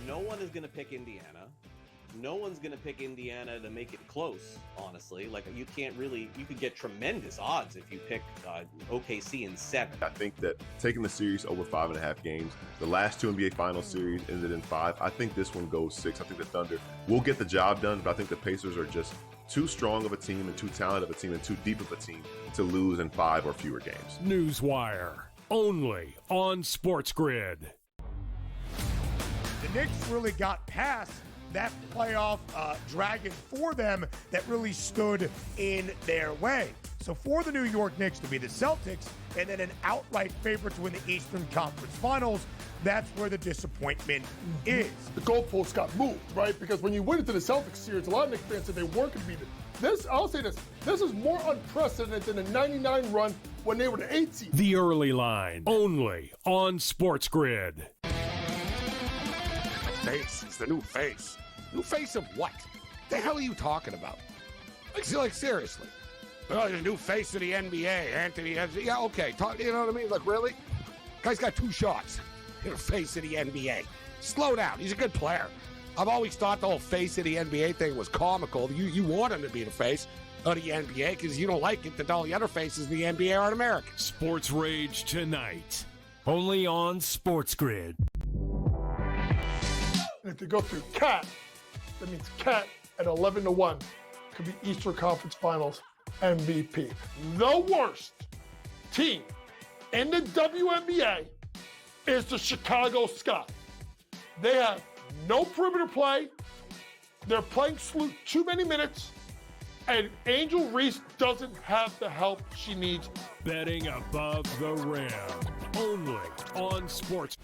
no one is going to pick Indiana. No one's going to pick Indiana to make it close, honestly. Like, you could get tremendous odds if you pick OKC in 7. I think that taking the series over 5.5 games, the last 2 NBA Finals series ended in 5. I think this one goes 6. I think the Thunder will get the job done, but I think the Pacers are just too strong of a team and too talented of a team and too deep of a team to lose in 5 or fewer games. Newswire, only on SportsGrid. The Knicks really got past that playoff dragon for them that really stood in their way. So for the New York Knicks to be the Celtics and then an outright favorite to win the Eastern Conference Finals, that's where the disappointment is. The goalposts got moved, right? Because when you went into the Celtics series, a lot of Knicks fans said they weren't going to be this. I'll say this is more unprecedented than the 99 run when they were the 8th seed. The Early Line, only on SportsGrid. Face. He's the new face. New face of what? The hell are you talking about? Like seriously. Oh, the new face of the NBA, Anthony. Yeah, okay. You know what I mean? Like, really? Guy's got 2 shots. You're the face of the NBA. Slow down. He's a good player. I've always thought the whole face of the NBA thing was comical. You want him to be the face of the NBA because you don't like it that all the other faces of the NBA aren't American. Sports Rage tonight, only on SportsGrid. And if they go through Cat, that means Cat at 11-1 could be Eastern Conference Finals MVP. The worst team in the WNBA is the Chicago Sky. They have no perimeter play. They're playing too many minutes. And Angel Reese doesn't have the help she needs. Betting above the rim, only on Sports.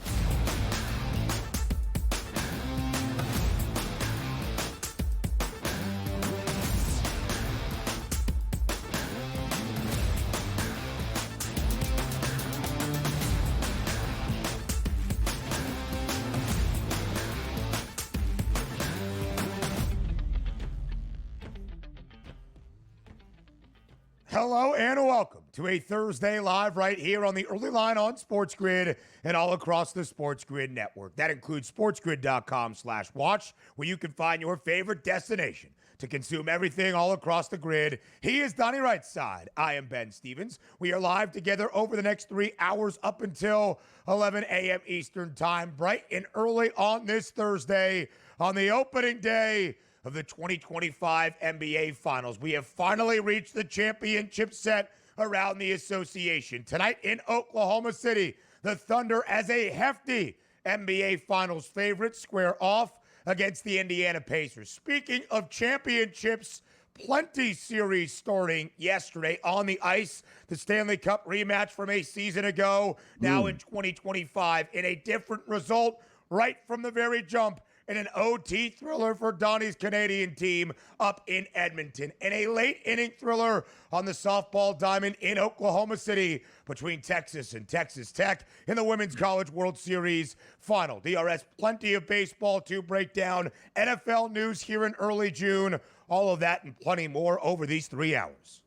Hello and welcome to a Thursday live right here on the Early Line on SportsGrid and all across the SportsGrid network. That includes sportsgrid.com/watch, where you can find your favorite destination to consume everything all across the grid. He is Donnie Rightside. I am Ben Stevens. We are live together over the next 3 hours up until 11 a.m. Eastern time, bright and early on this Thursday on the opening day of the 2025 NBA Finals. We have finally reached the championship set around the association. Tonight in Oklahoma City, the Thunder, as a hefty NBA Finals favorite, square off against the Indiana Pacers. Speaking of championships, plenty series starting yesterday on the ice. The Stanley Cup rematch from a season ago, now in 2025, in a different result right from the very jump. In an OT thriller for Donnie's Canadian team up in Edmonton. In a late inning thriller on the softball diamond in Oklahoma City between Texas and Texas Tech in the Women's College World Series final. DRS, plenty of baseball to break down. NFL news here in early June. All of that and plenty more over these 3 hours.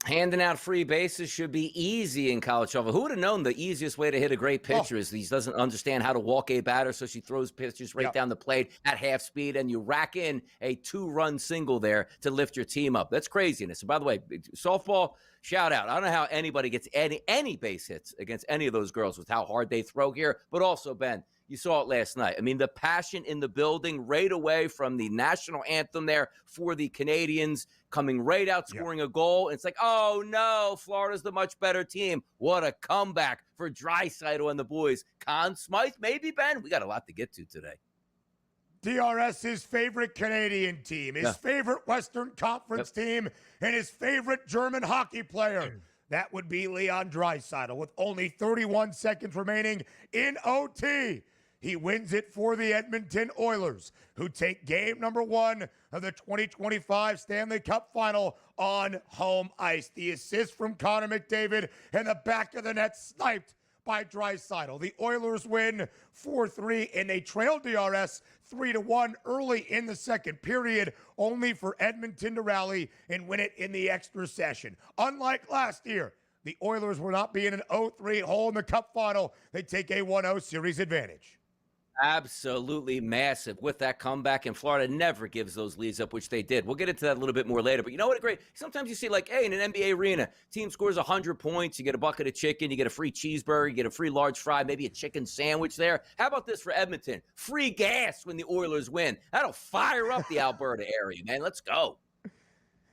Handing out free bases should be easy in college softball. Who would have known the easiest way to hit a great pitcher is he doesn't understand how to walk a batter, so she throws pitches right down the plate at half speed, and you rack in a 2-run single there to lift your team up. That's craziness. And by the way, softball, shout out. I don't know how anybody gets any base hits against any of those girls with how hard they throw here, but also, Ben, you saw it last night. I mean, the passion in the building right away from the national anthem there for the Canadians, coming right out, scoring a goal. It's like, oh, no, Florida's the much better team. What a comeback for Draisaitl and the boys. Conn Smythe, maybe, Ben? We got a lot to get to today. DRS's favorite Canadian team, his favorite Western Conference team, and his favorite German hockey player. That would be Leon Draisaitl with only 31 seconds remaining in OT. He wins it for the Edmonton Oilers, who take game number 1 of the 2025 Stanley Cup Final on home ice. The assist from Connor McDavid and the back of the net sniped by Draisaitl. The Oilers win 4-3, and they trailed DRS 3-1 early in the second period, only for Edmonton to rally and win it in the extra session. Unlike last year, the Oilers will not be in an 0-3 hole in the Cup Final. They take a 1-0 series advantage. Absolutely massive with that comeback, and Florida never gives those leads up, which they did. We'll get into that a little bit more later. But you know what? Great. Sometimes you see, like, hey, in an NBA arena, team scores 100 points, you get a bucket of chicken, you get a free cheeseburger, you get a free large fry, maybe a chicken sandwich there. How about this for Edmonton? Free gas when the Oilers win. That'll fire up the Alberta area, man. Let's go.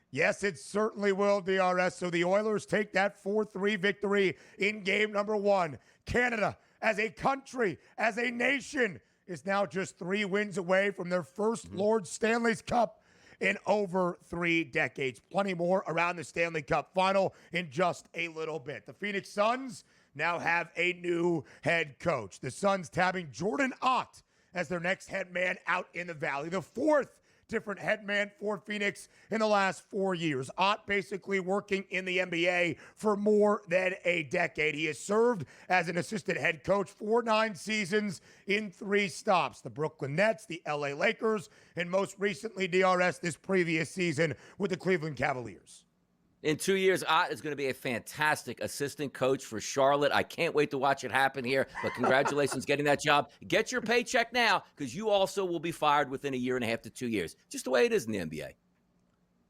Yes, it certainly will, DRS. So the Oilers take that 4-3 victory in game number 1. Canada, as a country, as a nation, is now just 3 wins away from their first Lord Stanley's Cup in over 3 decades. Plenty more around the Stanley Cup Final in just a little bit. The Phoenix Suns now have a new head coach. The Suns tabbing Jordan Ott as their next head man out in the Valley. The 4th different head man for Phoenix in the last 4 years. Ott basically working in the NBA for more than a decade. He has served as an assistant head coach for 9 seasons in 3 stops. The Brooklyn Nets, the LA Lakers, and most recently DRS this previous season with the Cleveland Cavaliers. In 2 years, Ott is going to be a fantastic assistant coach for Charlotte. I can't wait to watch it happen here, but congratulations getting that job. Get your paycheck now, because you also will be fired within 1.5 to 2 years. Just the way it is in the NBA.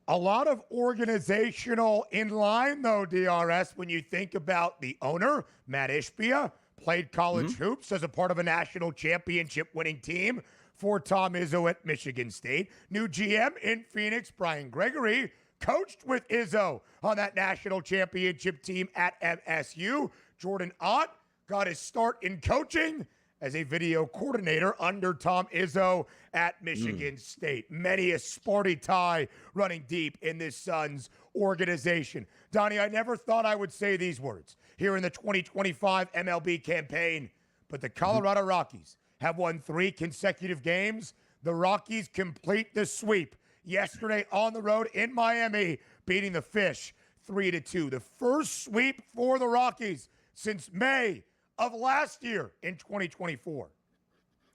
A lot of organizational in line, though, DRS, when you think about the owner, Matt Ishbia, played college hoops as a part of a national championship winning team for Tom Izzo at Michigan State. New GM in Phoenix, Brian Gregory, coached with Izzo on that national championship team at MSU. Jordan Ott got his start in coaching as a video coordinator under Tom Izzo at Michigan State. Many a Sparty tie running deep in this Suns organization. Donnie, I never thought I would say these words here in the 2025 MLB campaign, but the Colorado Rockies have won 3 consecutive games. The Rockies complete the sweep yesterday on the road in Miami, beating the Fish 3-2. The first sweep for the Rockies since May of last year in 2024.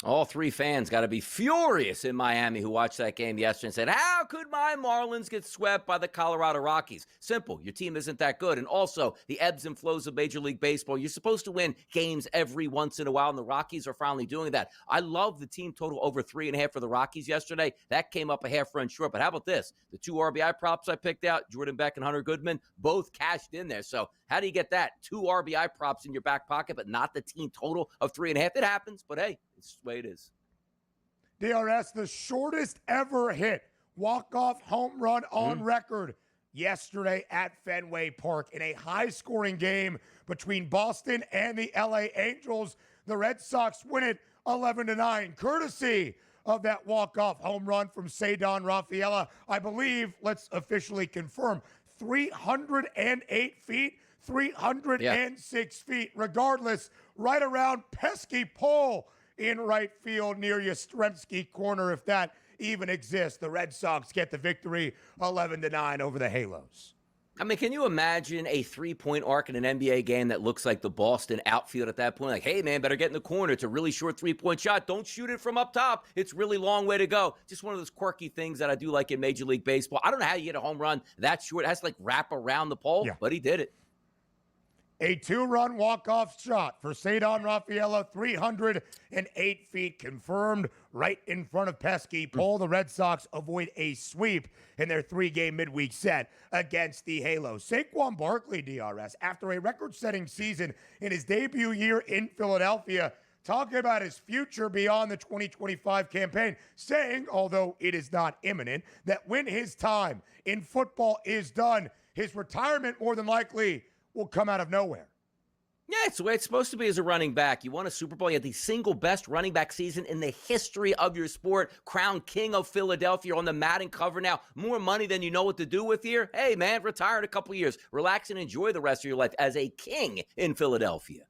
All 3 fans got to be furious in Miami who watched that game yesterday and said, how could my Marlins get swept by the Colorado Rockies? Simple. Your team isn't that good. And also, the ebbs and flows of Major League Baseball. You're supposed to win games every once in a while, and the Rockies are finally doing that. I love the team total over 3.5 for the Rockies yesterday. That came up a half run short. But how about this? The 2 RBI props I picked out, Jordan Beck and Hunter Goodman, both cashed in there. So how do you get that? 2 RBI props in your back pocket, but not the team total of 3.5? It happens, but hey, it's the way it is. DRS, the shortest ever hit walk-off home run on record yesterday at Fenway Park in a high-scoring game between Boston and the LA Angels. The Red Sox win it 11-9, courtesy of that walk-off home run from Cedar Rafaela. I believe, let's officially confirm, 308 feet, 306 feet. Regardless, right around pesky pole in right field near Yastrzemski corner, if that even exists. The Red Sox get the victory 11-9 over the Halos. I mean, can you imagine a 3-point arc in an NBA game that looks like the Boston outfield at that point? Like, hey, man, better get in the corner. It's a really short 3-point shot. Don't shoot it from up top. It's really long way to go. Just one of those quirky things that I do like in Major League Baseball. I don't know how you get a home run that short. It has to, like, wrap around the pole, but he did it. A 2-run walk-off shot for Cedar Rafaela, 308 feet confirmed right in front of pesky pole. The Red Sox avoid a sweep in their 3-game midweek set against the Halos. Saquon Barkley, DRS, after a record-setting season in his debut year in Philadelphia, talking about his future beyond the 2025 campaign, saying, although it is not imminent, that when his time in football is done, his retirement more than likely will come out of nowhere. Yeah, it's the way it's supposed to be as a running back. You won a Super Bowl. You had the single best running back season in the history of your sport. Crowned King of Philadelphia on the Madden cover now. More money than you know what to do with here. Hey, man, retire in a couple years. Relax and enjoy the rest of your life as a king in Philadelphia.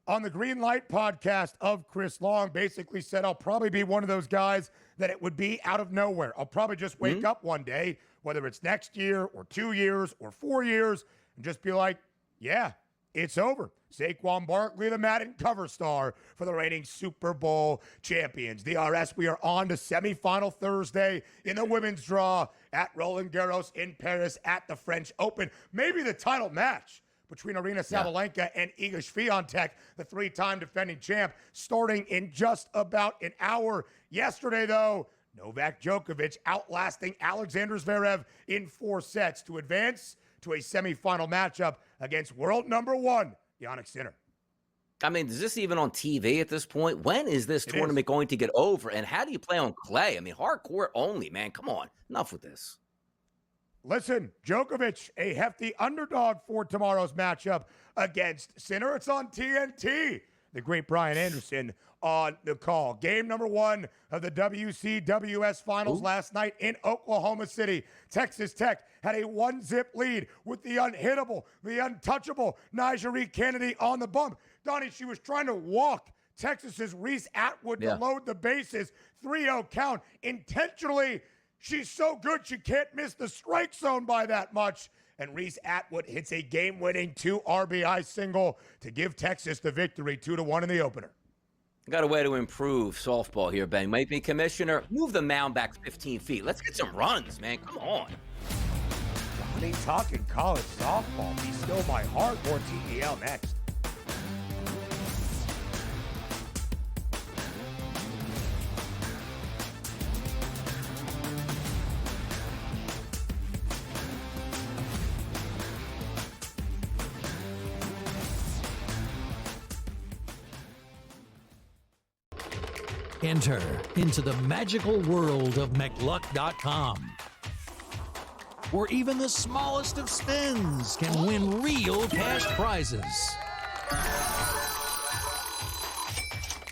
On the Green Light podcast of Chris Long, basically said, I'll probably be one of those guys that it would be out of nowhere. I'll probably just wake up one day, whether it's next year or 2 years or 4 years, and just be like, yeah, it's over. Saquon Barkley, the Madden cover star for the reigning Super Bowl champions. DRS, we are on to semifinal Thursday in the women's draw at Roland Garros in Paris at the French Open. Maybe the title match between Arina Sabalenka and Iga Swiatek, the three-time defending champ, starting in just about an hour. Yesterday, though, Novak Djokovic outlasting Alexander Zverev in 4 sets to advance to a semifinal matchup against world number 1, Jannik Sinner. I mean, is this even on TV at this point? When is this tournament going to get over? And how do you play on clay? I mean, hardcore only, man. Come on. Enough with this. Listen, Djokovic, a hefty underdog for tomorrow's matchup against Sinner. It's on TNT. The great Brian Anderson on the call. Game number 1 of the WCWS Finals last night in Oklahoma City. Texas Tech had a 1-zip lead with the unhittable, the untouchable Nigeri Kennedy on the bump. Donnie, she was trying to walk Texas's Reese Atwood to load the bases. 3-0 count. Intentionally, she's so good she can't miss the strike zone by that much. And Reese Atwood hits a game-winning 2 RBI single to give Texas the victory 2-1 in the opener. Got a way to improve softball here, Ben. Might be commissioner. Move the mound back 15 feet. Let's get some runs, man. Come on. Donnie talking college softball. Be Still My Heart. More TEL next. Enter into the magical world of McLuck.com, where even the smallest of spins can win real cash prizes.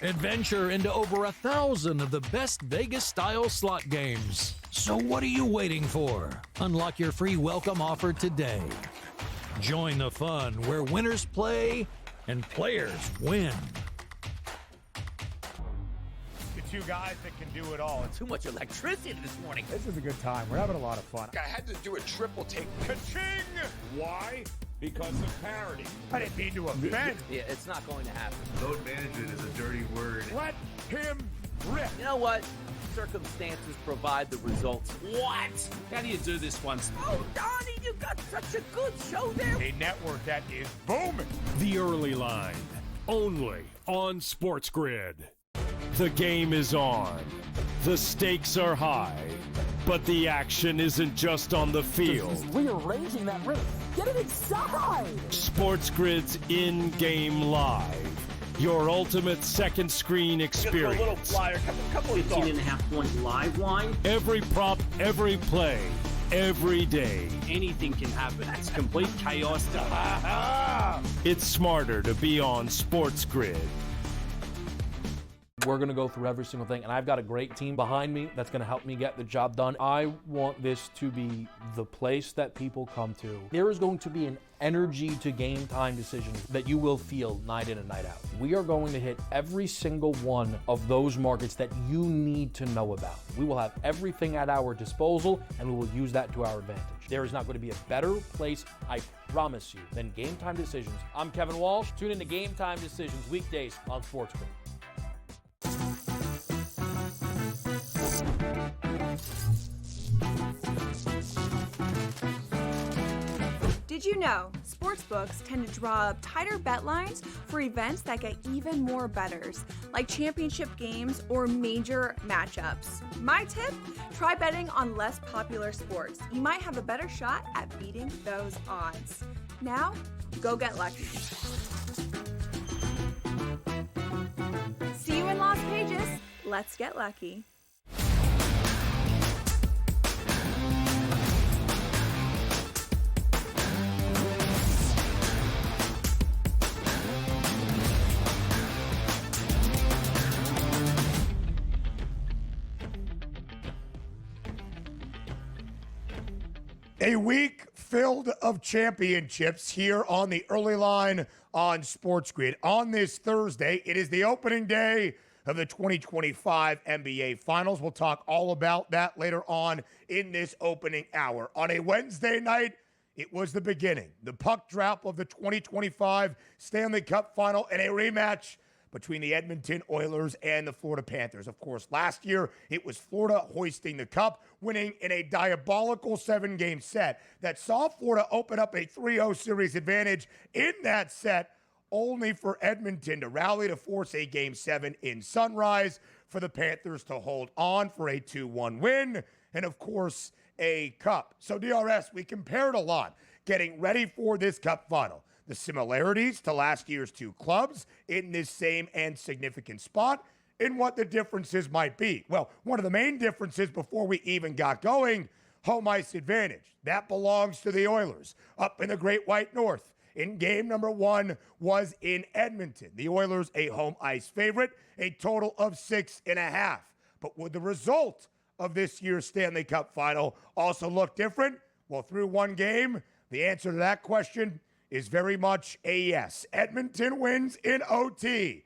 Adventure into over 1,000 of the best Vegas-style slot games. So what are you waiting for? Unlock your free welcome offer today. Join the fun where winners play and players win. Two guys that can do it all. Too much electricity this morning. This is a good time. We're having a lot of fun. I had to do a triple take. Ka-ching! Why? Because of parity. I didn't mean to offend. Yeah, it's not going to happen. Load management is a dirty word. Let him rip. You know what? Circumstances provide the results. What? How do you do this once? Oh, Donnie, you got such a good show there. A network that is booming. The Early Line, only on SportsGrid. The game is on. The stakes are high. But the action isn't just on the field. He's rearranging that ring. Get it inside! SportsGrid's in-game live. Your ultimate second screen experience. A little flyer, couple of 15.5-point live line. Every prop, every play, every day. Anything can happen. That's complete chaos. It's smarter to be on SportsGrid. We're going to go through every single thing, and I've got a great team behind me that's going to help me get the job done. I want this to be the place that people come to. There is going to be an energy to game time decisions that you will feel night in and night out. We are going to hit every single one of those markets that you need to know about. We will have everything at our disposal, and we will use that to our advantage. There is not going to be a better place, I promise you, than Game Time Decisions. I'm Kevin Walsh. Tune in to Game Time Decisions weekdays on SportsGrid. Did you know sportsbooks tend to draw up tighter bet lines for events that get even more bettors, like championship games or major matchups? My tip, try betting on less popular sports. You might have a better shot at beating those odds. Now, go get lucky. See you in Las Vegas. Let's get lucky. A week filled of championships here on the Early Line on SportsGrid. On this Thursday, it is the opening day of the 2025 NBA Finals. We'll talk all about that later on in this opening hour. On a Wednesday night, it was the beginning. The puck drop of the 2025 Stanley Cup Final and a rematch between the Edmonton Oilers and the Florida Panthers. Of course, last year it was Florida hoisting the cup, winning in a diabolical 7-game set that saw Florida open up a 3-0 series advantage in that set, only for Edmonton to rally to force a Game 7 in Sunrise, for the Panthers to hold on for a 2-1 win, and of course, a cup. So DRS, we compared a lot getting ready for this cup final. The similarities to last year's two clubs in this same and significant spot, and what the differences might be. Well, one of the main differences before we even got going, home ice advantage. That belongs to the Oilers up in the Great White North. In game number 1 was in Edmonton. The Oilers a home ice favorite, a total of 6.5. But would the result of this year's Stanley Cup Final also look different? Well, through one game, the answer to that question is very much a yes. Edmonton wins in OT,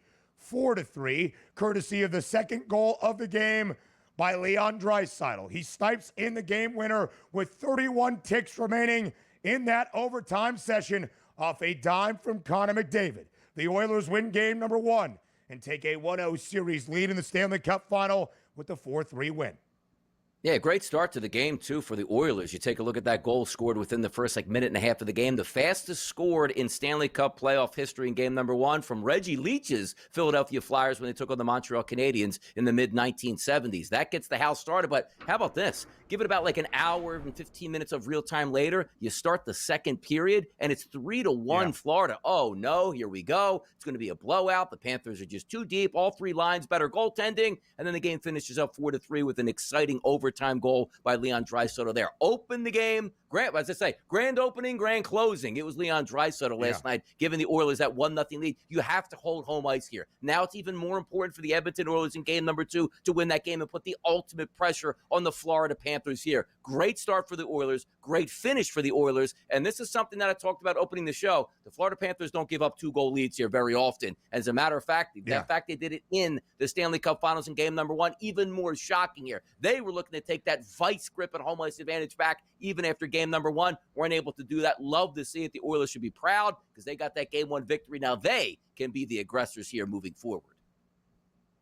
4-3, courtesy of the second goal of the game by Leon Draisaitl. He snipes in the game winner with 31 ticks remaining in that overtime session off a dime from Connor McDavid. The Oilers win game number 1 and take a 1-0 series lead in the Stanley Cup Final with the 4-3 win. Yeah, great start to the game, too, for the Oilers. You take a look at that goal scored within the first, minute and a half of the game. The fastest scored in Stanley Cup playoff history in game number 1 from Reggie Leach's Philadelphia Flyers when they took on the Montreal Canadiens in the mid-1970s. That gets the house started, but how about this? Give it about an hour and 15 minutes of real time later. You start the second period, and it's 3-1 Florida. Oh, no, here we go. It's going to be a blowout. The Panthers are just too deep. All three lines, better goaltending. And then the game finishes up 4-3 with an exciting overtime goal by Leon Draisaitl there. Open the game. Grand opening, grand closing. It was Leon Draisaitl last night, giving the Oilers that 1-0 lead. You have to hold home ice here. Now it's even more important for the Edmonton Oilers in game number 2 to win that game and put the ultimate pressure on the Florida Panthers here. Great start for the Oilers. Great finish for the Oilers. And this is something that I talked about opening the show. The Florida Panthers don't give up 2-goal leads here very often. As a matter of fact, the fact they did it in the Stanley Cup Finals in game number 1, even more shocking here. They were looking to take that vice grip and home ice advantage back even after game number 1. Weren't able to do that. Love to see it. The Oilers should be proud because they got that game 1 victory. Now they can be the aggressors here moving forward.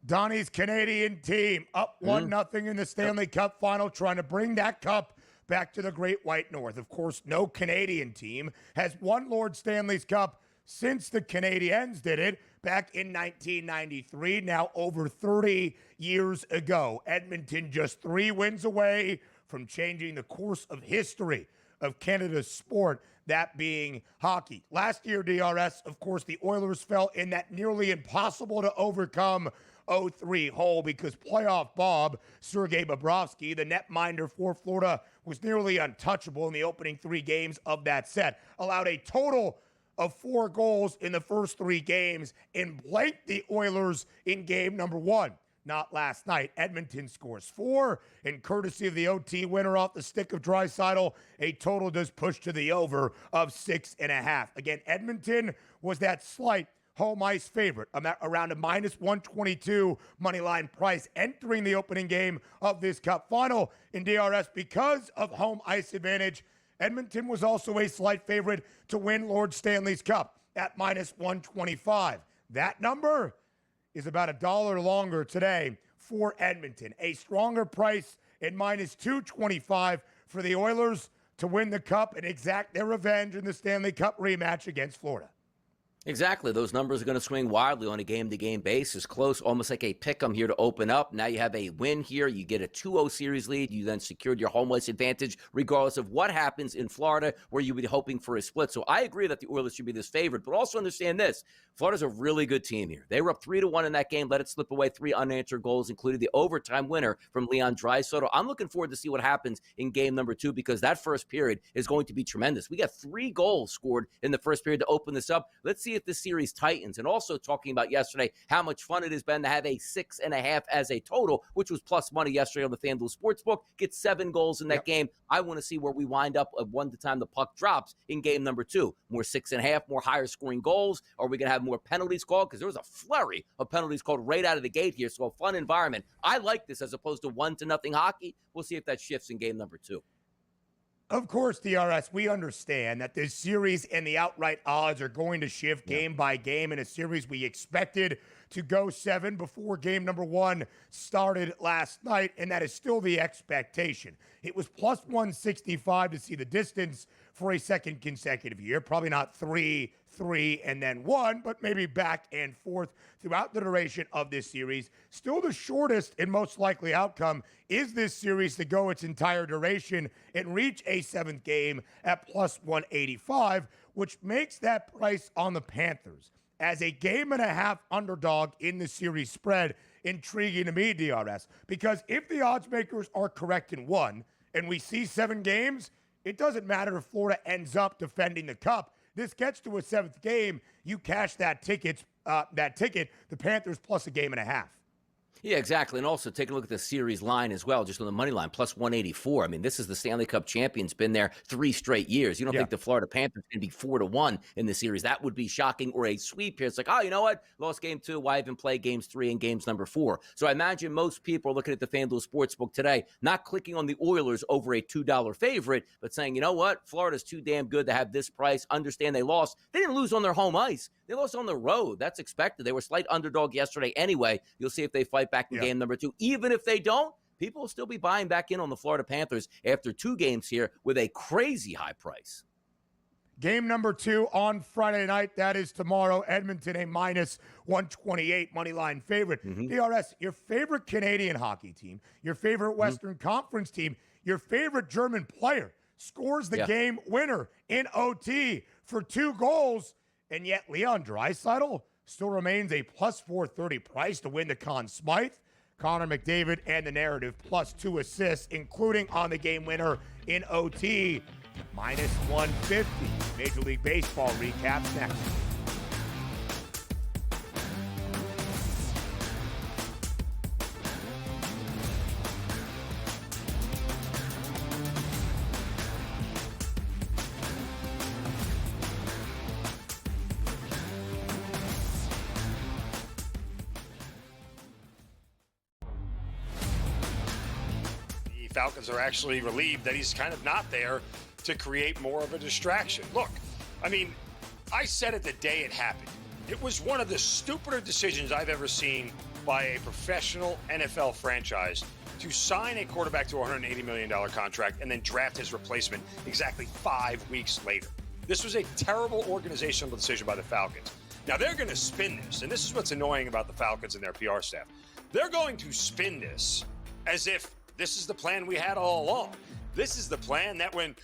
Donnie's Canadian team up 1-0 in the Stanley Cup Final, trying to bring that cup back to the Great White North. Of course, no Canadian team has won Lord Stanley's Cup since the Canadiens did it back in 1993, now over 30 years ago. Edmonton just 3 wins away from changing the course of history of Canada's sport, that being hockey. Last year, DRS, of course, the Oilers fell in that nearly impossible to overcome 0-3 hole because playoff Bob, Sergei Bobrovsky, the netminder for Florida, was nearly untouchable in the opening 3 games of that set. Allowed a total of 4 goals in the first 3 games and blanked the Oilers in game number 1. Not last night. Edmonton scores 4, and courtesy of the OT winner off the stick of Draisaitl, a total does push to the over of 6.5. Again, Edmonton was that slight home ice favorite, around a -122 money line price entering the opening game of this Cup Final. In DRS, because of home ice advantage, Edmonton was also a slight favorite to win Lord Stanley's Cup at -125. That number is about $1 longer today for Edmonton. A stronger price at -225 for the Oilers to win the Cup and exact their revenge in the Stanley Cup rematch against Florida. Exactly. Those numbers are going to swing wildly on a game-to-game basis. Close, almost like a pick-em here to open up. Now you have a win here. You get a 2-0 series lead. You then secured your home ice advantage, regardless of what happens in Florida, where you would be hoping for a split. So I agree that the Oilers should be this favorite, but also understand this. Florida's a really good team here. They were up 3-1 in that game, let it slip away, 3 unanswered goals, including the overtime winner from Leon Draisaitl. I'm looking forward to see what happens in game number 2 because that first period is going to be tremendous. We got 3 goals scored in the first period to open this up. Let's see if this series tightens. And also talking about yesterday, how much fun it has been to have a 6.5 as a total, which was plus money yesterday on the FanDuel Sportsbook. Get 7 goals in that game. I want to see where we wind up at one time the puck drops in game number 2. More 6.5, more higher scoring goals. Are we going to have more penalties called? Because there was a flurry of penalties called right out of the gate here. So a fun environment. I like this as opposed to 1-0 hockey. We'll see if that shifts in game number 2. Of course, DRS, we understand that this series and the outright odds are going to shift game by game in a series we expected to go 7 before game number 1 started last night, and that is still the expectation. It was plus 165 to see the distance for a second consecutive year. Probably not 3, and then 1, but maybe back and forth throughout the duration of this series. Still the shortest and most likely outcome is this series to go its entire duration and reach a 7th game at plus 185, which makes that price on the Panthers as a game-and-a-half underdog in the series spread intriguing to me, DRS, because if the odds makers are correct in 1 and we see 7 games, it doesn't matter if Florida ends up defending the cup. This gets to a 7th game, you cash that ticket, the Panthers plus a game and a half. Yeah, exactly. And also take a look at the series line as well, just on the money line, plus 184. I mean, this is the Stanley Cup champions, been there 3 straight years. You don't think the Florida Panthers can be 4-1 in the series? That would be shocking, or a sweep here. It's like, oh, you know what? Lost game 2. Why even play games 3 and games number 4? So I imagine most people are looking at the FanDuel Sportsbook today, not clicking on the Oilers over a $2 favorite, but saying, you know what? Florida's too damn good to have this price. Understand they lost. They didn't lose on their home ice. They lost on the road. That's expected. They were slight underdog yesterday anyway. You'll see if they fight back in game number 2. Even if they don't, people will still be buying back in on the Florida Panthers after 2 games here with a crazy high price. Game number 2 on Friday night. That is tomorrow. Edmonton, a minus 128 money line favorite. DRS, your favorite Canadian hockey team, your favorite Western Conference team, your favorite German player scores the game winner in OT for 2 goals. And yet Leon Draisaitl still remains a plus 430 price to win the Conn Smythe. Connor McDavid and the narrative plus 2 assists, including on the game winner in OT, minus 150. Major League Baseball recaps next. Falcons are actually relieved that he's kind of not there to create more of a distraction. Look, I mean, I said it the day it happened. It was one of the stupider decisions I've ever seen by a professional NFL franchise to sign a quarterback to a $180 million contract and then draft his replacement exactly 5 weeks later. This was a terrible organizational decision by the Falcons. Now, they're going to spin this, and this is what's annoying about the Falcons and their PR staff. They're going to spin this as if this is the plan we had all along. This is the plan that when,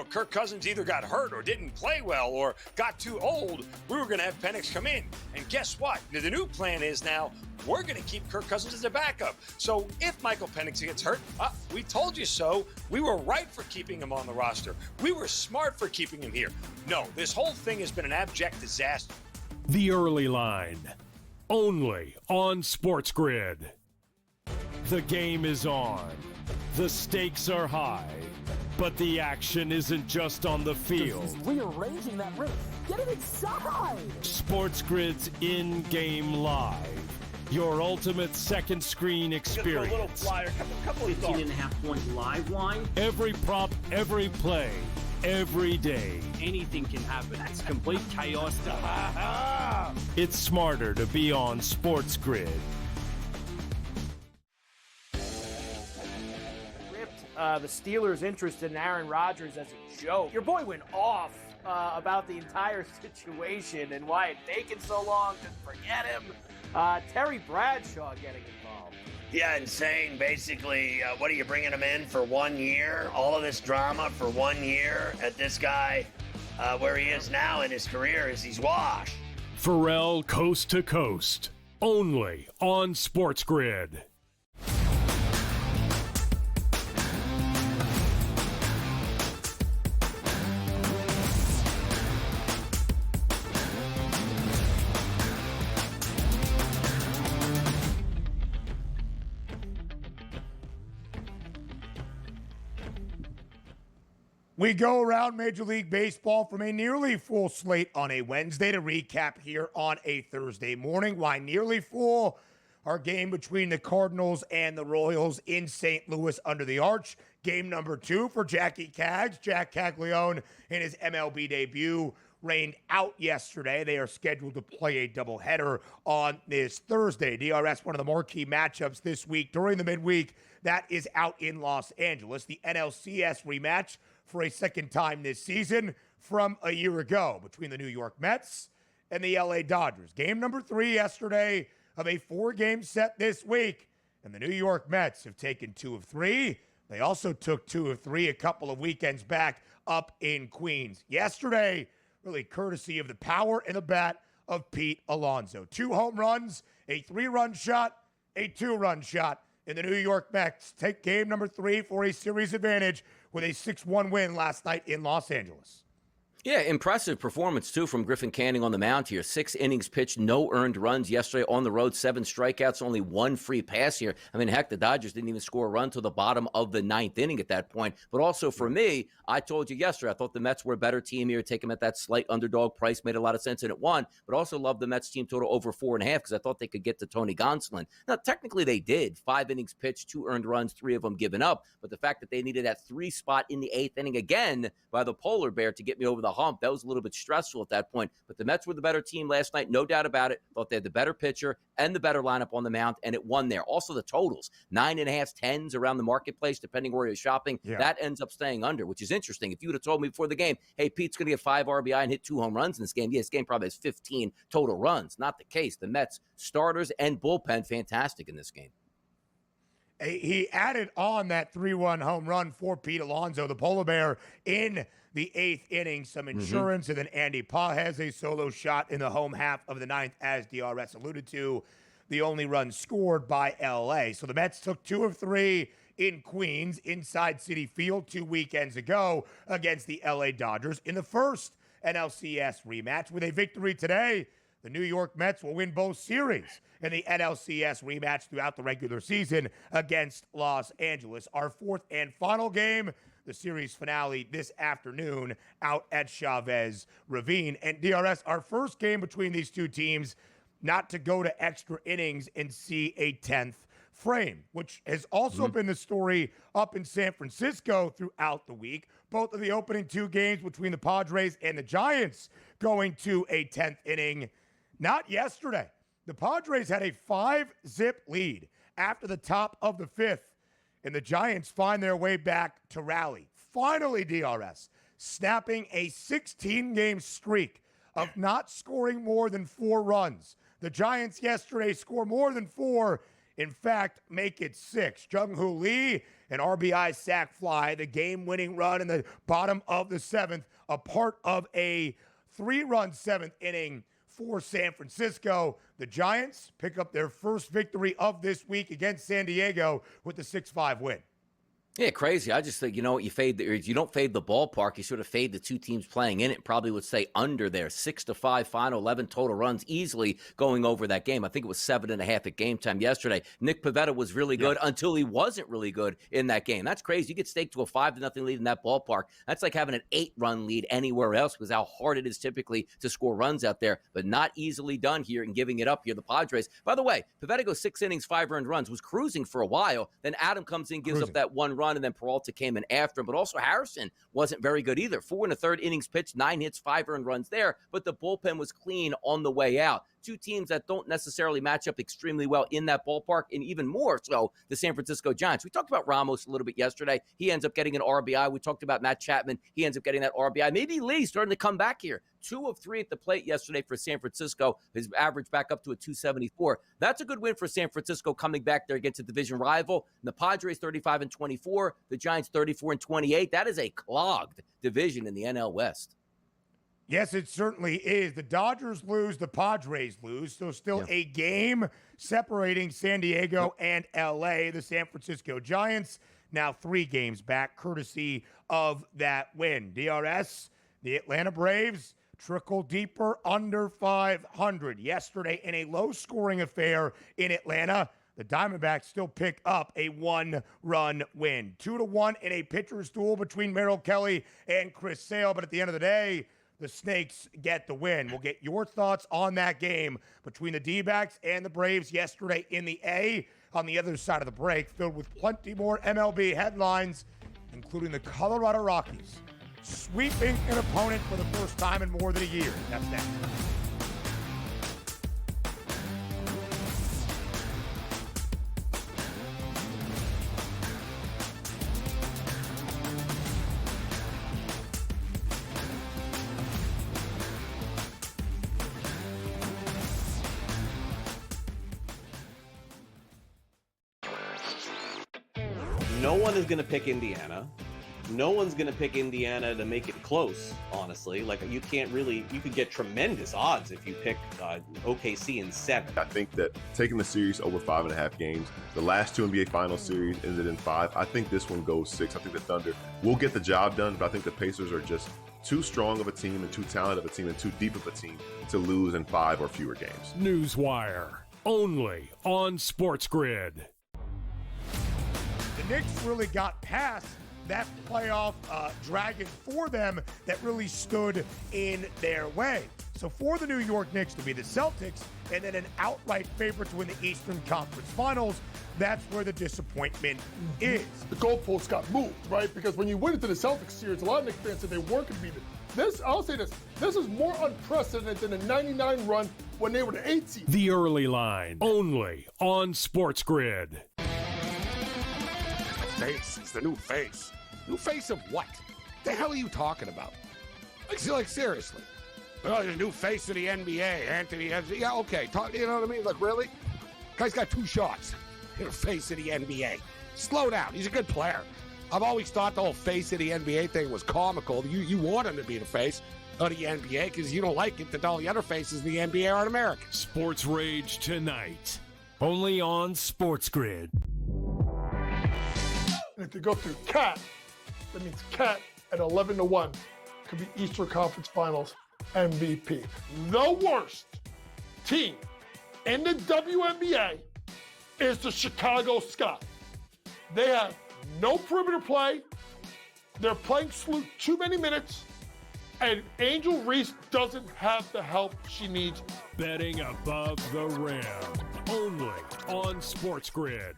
Kirk Cousins either got hurt or didn't play well or got too old, we were going to have Penix come in. And guess what? The new plan is now we're going to keep Kirk Cousins as a backup. So if Michael Penix gets hurt, we told you so. We were right for keeping him on the roster. We were smart for keeping him here. No, this whole thing has been an abject disaster. The Early Line, only on SportsGrid. The game is on. The stakes are high. But the action isn't just on the field. He's rearranging that roof. Get it inside! SportsGrid's in-game live. Your ultimate second screen experience. A little flyer, couple 18.5-point live line. Every prop, every play, every day. Anything can happen. It's complete chaos. It's smarter to be on SportsGrid. The Steelers' interested in Aaron Rodgers as a joke. Your boy went off about the entire situation and why it taken so long to forget him. Terry Bradshaw getting involved. Yeah, and saying basically, what are you bringing him in for 1 year? All of this drama for 1 year at this guy, where he is now in his career is he's washed. Pharrell Coast to Coast, only on SportsGrid. We go around Major League Baseball from a nearly full slate on a Wednesday to recap here on a Thursday morning. Why nearly full? Our game between the Cardinals and the Royals in St. Louis under the Arch. Game number 2 for Jackie Cags. Jack Caglione in his MLB debut rained out yesterday. They are scheduled to play a doubleheader on this Thursday. DRS, one of the marquee matchups this week during the midweek, that is out in Los Angeles. The NLCS rematch for a second time this season from a year ago between the New York Mets and the LA Dodgers. Game number 3 yesterday of a 4-game set this week, and the New York Mets have taken 2 of 3. They also took 2 of 3 a couple of weekends back up in Queens. Yesterday, really courtesy of the power and the bat of Pete Alonso. 2 home runs, a 3-run shot, a 2-run shot. And the New York Mets take game number 3 for a series advantage with a 6-1 win last night in Los Angeles. Yeah, impressive performance, too, from Griffin Canning on the mound here. 6 innings pitched, no earned runs yesterday on the road, 7 strikeouts, only 1 free pass here. I mean, heck, the Dodgers didn't even score a run till the bottom of the 9th inning at that point. But also for me, I told you yesterday, I thought the Mets were a better team here. Take them at that slight underdog price made a lot of sense, and it won. But also loved the Mets team total over 4.5 because I thought they could get to Tony Gonsolin. Now, technically they did. 5 innings pitched, 2 earned runs, 3 of them given up. But the fact that they needed that 3 spot in the 8th inning again by the polar bear to get me over the hump, that was a little bit stressful at that point. But the Mets were the better team last night, no doubt about it. Thought they had the better pitcher and the better lineup on the mound, and it won there. Also the totals, 9.5, 10s around the marketplace, depending where you're shopping. Yeah. That ends up staying under, which is interesting. If you would have told me before the game, hey, Pete's going to get 5 RBI and hit 2 home runs in this game, this game probably has 15 total runs. Not the case. The Mets starters and bullpen, fantastic in this game. He added on that 3-1 home run for Pete Alonso, the polar bear, in the 8th inning, some insurance, and then Andy Pages a solo shot in the home half of the 9th, as DRS alluded to, the only run scored by LA. So the Mets took 2 of 3 in Queens, inside Citi Field 2 weekends ago against the LA Dodgers in the first NLCS rematch. With a victory today, the New York Mets will win both series in the NLCS rematch throughout the regular season against Los Angeles. Our 4th and final game, the series finale this afternoon out at Chavez Ravine. And DRS, our first game between these two teams not to go to extra innings and see a 10th frame, which has also been the story up in San Francisco throughout the week. Both of the opening 2 games between the Padres and the Giants going to a 10th inning. Not yesterday. The Padres had a 5-zip lead after the top of the 5th, and the Giants find their way back to rally. Finally, DRS, snapping a 16-game streak of not scoring more than 4 runs. The Giants yesterday score more than 4, in fact, make it 6. Jung-Hoo Lee, an RBI sac fly, the game-winning run in the bottom of the 7th, a part of a 3-run 7th inning for San Francisco. The Giants pick up their first victory of this week against San Diego with the 6-5 win. Yeah, crazy. I just think, you know what, you don't fade the ballpark. You sort of fade the 2 teams playing in it. Probably would say under there. 6-5 final, 11 total runs, easily going over that game. I think it was 7.5 at game time yesterday. Nick Pivetta was really good until he wasn't really good in that game. That's crazy. You get staked to a 5-0 lead in that ballpark. That's like having an 8-run lead anywhere else because how hard it is typically to score runs out there, but not easily done here and giving it up here. The Padres, by the way, Pivetta goes 6 innings, 5 earned runs, was cruising for a while. Then Adam comes in, gives up that 1 run, and then Peralta came in after him. But also Harrison wasn't very good either. 4 1/3 innings pitched, 9 hits, 5 earned runs there, but the bullpen was clean on the way out. 2 teams that don't necessarily match up extremely well in that ballpark, and even more so the San Francisco Giants. We talked about Ramos a little bit yesterday. He ends up getting an RBI. We talked about Matt Chapman. He ends up getting that RBI. Maybe Lee starting to come back here. 2 of 3 at the plate yesterday for San Francisco. His average back up to a 274. That's a good win for San Francisco coming back there against a division rival. And the Padres 35-24. The Giants 34-28. That is a clogged division in the NL West. Yes, it certainly is. The Dodgers lose, the Padres lose. So still a game separating San Diego and LA. The San Francisco Giants now 3 games back, courtesy of that win. DRS, the Atlanta Braves trickle deeper under 500. Yesterday in a low-scoring affair in Atlanta, the Diamondbacks still pick up a 1-run win. 2-1 in a pitcher's duel between Merrill Kelly and Chris Sale. But at the end of the day, the Snakes get the win. We'll get your thoughts on that game between the D-backs and the Braves yesterday in the A on the other side of the break, filled with plenty more MLB headlines, including the Colorado Rockies sweeping an opponent for the first time in more than a year. That's next. No one is going to pick Indiana. No one's going to pick Indiana to make it close, honestly. Like, you can't really, you could get tremendous odds if you pick OKC in 7. I think that taking the series over 5.5 games, the last 2 NBA Finals series ended in 5. I think this one goes 6. I think the Thunder will get the job done, but I think the Pacers are just too strong of a team and too talented of a team and too deep of a team to lose in 5 or fewer games. Newswire, only on SportsGrid. The Knicks really got past that playoff dragon for them that really stood in their way. So for the New York Knicks to be the Celtics and then an outright favorite to win the Eastern Conference Finals, that's where the disappointment is. The goalposts got moved, right? Because when you went into the Celtics series, a lot of Knicks fans said they weren't going to beat it. This, I'll say this is more unprecedented than the 99 run when they were the 8th seed. The Early Line, only on SportsGrid. Face is the new face. New face of what? The hell are you talking about? Like seriously. Oh, the new face of the NBA, Anthony. Yeah, okay. You know what I mean? Like, really? Guy's got 2 shots. You're the face of the NBA. Slow down. He's a good player. I've always thought the whole face of the NBA thing was comical. You want him to be the face of the NBA because you don't like it that all the other faces of the NBA aren't American. Sports Rage tonight, only on SportsGrid. And if you go through Cat, that means Cat at 11-1 could be Eastern Conference Finals MVP. The worst team in the WNBA is the Chicago Sky. They have no perimeter play. They're playing Sloot too many minutes. And Angel Reese doesn't have the help she needs. Betting above the rim, only on SportsGrid.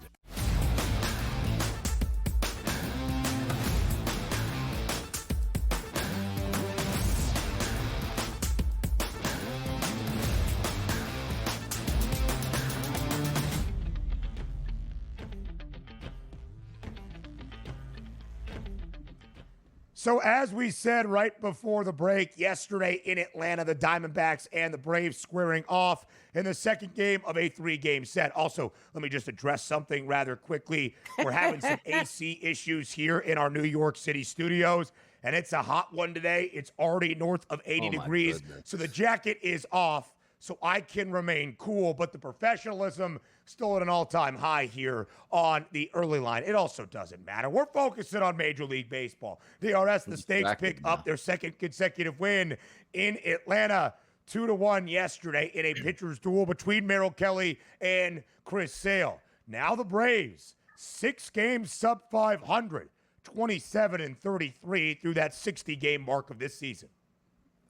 So as we said right before the break, yesterday in Atlanta, the Diamondbacks and the Braves squaring off in the second game of a 3-game set. Also, let me just address something rather quickly. We're having some AC issues here in our New York City studios, and it's a hot one today. It's already north of 80 degrees, so the jacket is off so I can remain cool, but the professionalism still at an all-time high here on the Early Line. It also doesn't matter. We're focusing on Major League Baseball. DRS, the Stakes pick up their second consecutive win in Atlanta, 2-1 yesterday in a pitcher's duel between Merrill Kelly and Chris Sale. Now the Braves, 6 games sub 500, 27-33 through that 60-game mark of this season.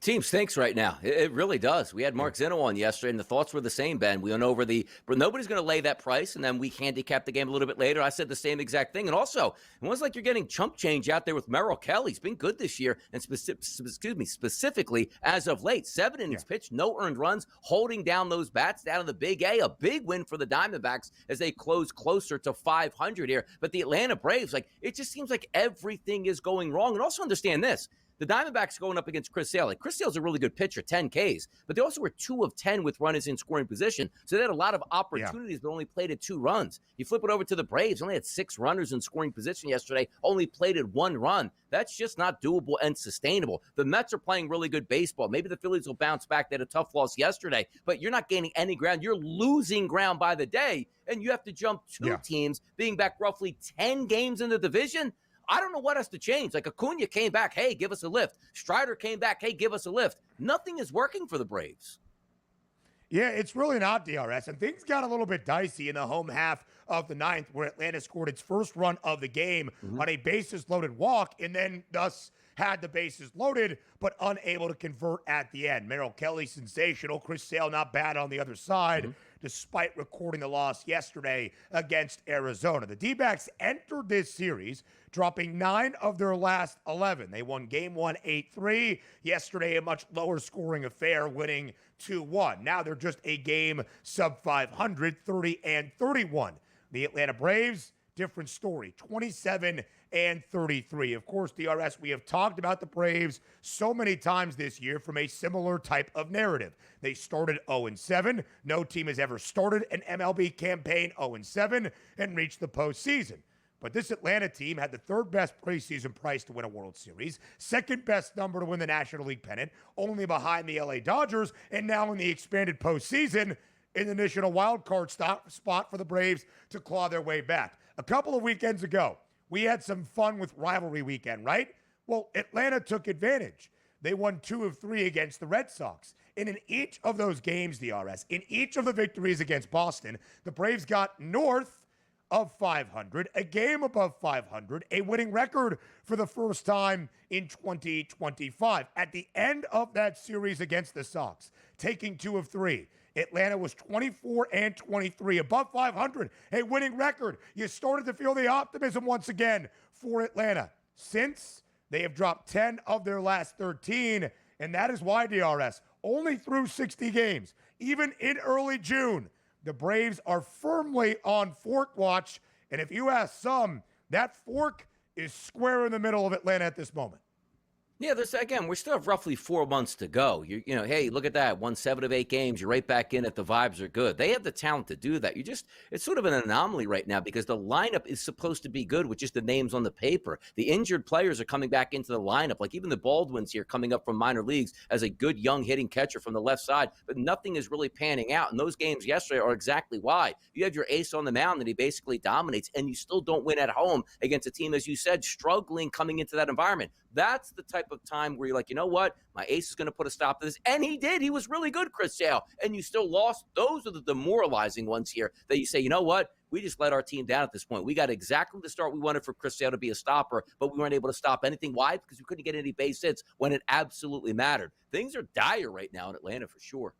Team stinks right now. It really does. We had Mark Zeno on yesterday, and the thoughts were the same, Ben. We went over but nobody's going to lay that price, and then we handicapped the game a little bit later. I said the same exact thing. And also, it was like you're getting chump change out there with Merrill Kelly. He's been good this year, and specifically as of late. 7 innings pitched, no earned runs, holding down those bats down in the Big A. A big win for the Diamondbacks as they close closer to 500 here. But the Atlanta Braves, it just seems like everything is going wrong. And also understand this. The Diamondbacks going up against Chris Sale. Chris Sale's a really good pitcher, 10 Ks, but they also were 2 of 10 with runners in scoring position. So they had a lot of opportunities, but only played at 2 runs. You flip it over to the Braves, only had 6 runners in scoring position yesterday, only played at 1 run. That's just not doable and sustainable. The Mets are playing really good baseball. Maybe the Phillies will bounce back. They had a tough loss yesterday, but you're not gaining any ground. You're losing ground by the day, and you have to jump 2 teams, being back roughly 10 games in the division. I don't know what has to change. Acuna came back, hey, give us a lift. Strider came back, hey, give us a lift. Nothing is working for the Braves. Yeah, it's really not, DRS. And things got a little bit dicey in the home half of the 9th where Atlanta scored its first run of the game on a bases-loaded walk and then thus had the bases loaded, but unable to convert at the end. Merrill Kelly, sensational. Chris Sale, not bad on the other side, despite recording the loss yesterday against Arizona. The D-backs entered this series dropping 9 of their last 11. They won Game 1 8-3. Yesterday, a much lower scoring affair, winning 2-1. Now they're just a game sub 500, 30-31. The Atlanta Braves, different story, 27-33. Of course, DRS, we have talked about the Braves so many times this year from a similar type of narrative. They started 0-7. No team has ever started an MLB campaign 0-7 and reached the postseason. But this Atlanta team had the third best preseason price to win a World Series, second best number to win the National League pennant, only behind the LA Dodgers, and now in the expanded postseason, in the initial wild card spot for the Braves to claw their way back. A couple of weekends ago, we had some fun with rivalry weekend, right? Well, Atlanta took advantage. They won 2 of 3 against the Red Sox. And in each of those games, DRS, in each of the victories against Boston, the Braves got north of 500, a game above 500, a winning record for the first time in 2025. At the end of that series against the Sox, taking 2 of 3, Atlanta was 24-23, above 500, a winning record. You started to feel the optimism once again for Atlanta. Since, they have dropped 10 of their last 13, and that is why, DRS, only through 60 games, even in early June, the Braves are firmly on fork watch, and if you ask some, that fork is square in the middle of Atlanta at this moment. Yeah, we still have roughly 4 months to go. You know, hey, look at that. Won 7 of 8 games. You're right back in it. The vibes are good. They have the talent to do that. It's sort of an anomaly right now because the lineup is supposed to be good with just the names on the paper. The injured players are coming back into the lineup. Like even the Baldwin's here coming up from minor leagues as a good young hitting catcher from the left side, but nothing is really panning out. And those games yesterday are exactly why. You have your ace on the mound and he basically dominates, and you still don't win at home against a team, as you said, struggling coming into that environment. That's the type of time where you're like, you know what? My ace is going to put a stop to this. And he did. He was really good, Chris Sale. And you still lost. Those are the demoralizing ones here that you say, you know what? We just let our team down at this point. We got exactly the start we wanted for Chris Sale to be a stopper, but we weren't able to stop anything. Why? Because we couldn't get any base hits when it absolutely mattered. Things are dire right now in Atlanta for sure.